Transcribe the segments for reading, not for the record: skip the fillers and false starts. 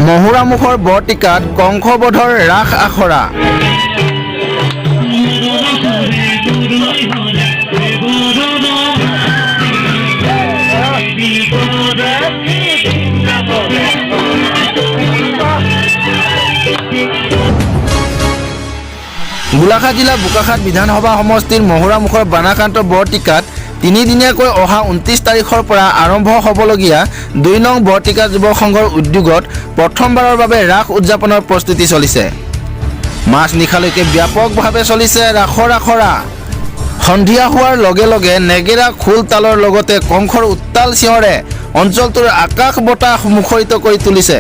মহুৰামুখৰ বৰটিকাত কংস বধৰ ৰাস আখৰা। গোলাঘাট জিলা বোকাখাট বিধানসভা সমষ্টিৰ মহুৰামুখৰ বানাকান্ত বৰটিকাত তিনিদিনীয়াকৈ অহা 29 তাৰিখৰ পৰা আৰম্ভ হ'বলগীয়া 2 নং বৰটিকা যুৱ সংঘৰ উদ্যোগত প্ৰথমবাৰৰ বাবে ৰাস উদযাপনৰ প্ৰস্তুতি চলিছে। মাছ নিশালৈকে ব্যাপকভাৱে চলিছে ৰাসৰ আখৰা। সন্ধিয়া হোৱাৰ লগে লগে নেগেৰা খোল তালৰ লগতে কংসৰ উত্তাল চিঞৰে অঞ্চলটোৰ আকাশ বতাহ মুখৰিত কৰি তুলিছে।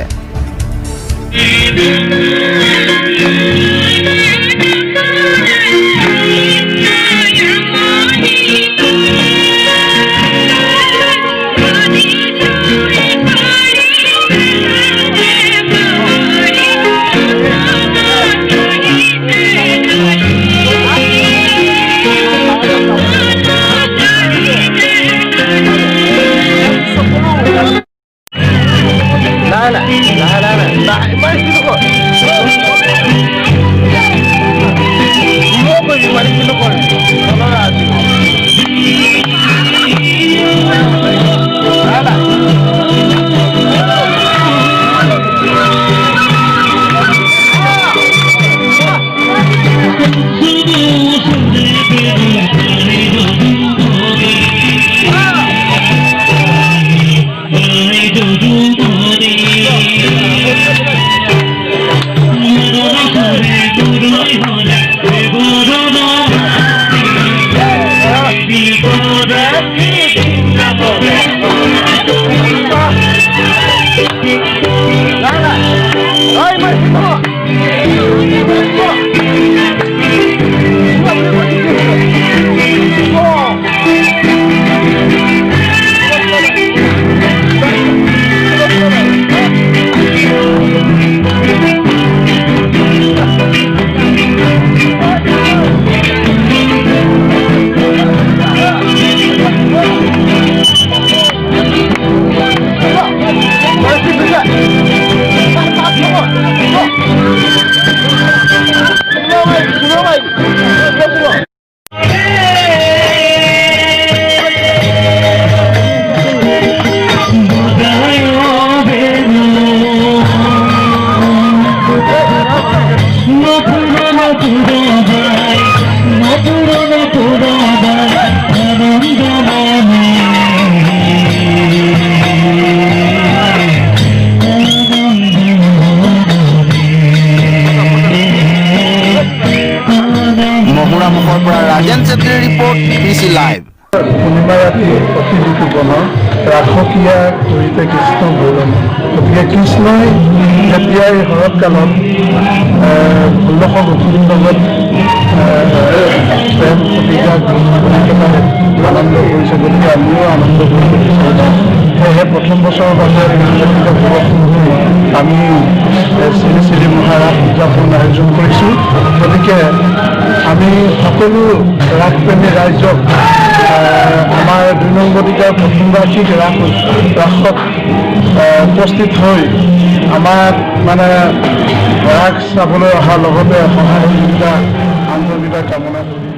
মহুৰামুখৰ পৰা ৰাজেন চেত্ৰীৰ ৰিপৰ্ট pclive। পূৰ্ণিমা ৰাতি অতি ঋতুপনৰ ৰাসক্ৰিয়া কৰিতে কৃষ্ণ গৌৰম। গতিকে কৃষ্ণই যেতিয়া এই শৰৎকালত 1659 লগত প্ৰেম প্ৰতিজ্ঞা আনন্দ কৰিছে। গতিকে আমিও আনন্দ কৰিব বিচাৰিছোঁ। সেয়েহে প্ৰথম বছৰৰ বাবে আমি শ্ৰী মহাৰাস উদযাপন আয়োজন কৰিছোঁ। গতিকে আমি সকলো ৰাসপ্ৰেমী ৰাইজক আমাৰ 2 নং বৰটিকাৰ প্ৰথমবাৰ্ষিক ৰাসত উপস্থিত হৈ আমাক মানে ৰাস চাবলৈ অহাৰ লগতে সহায় সহযোগিতা আন্তৰিকতা কামনা কৰি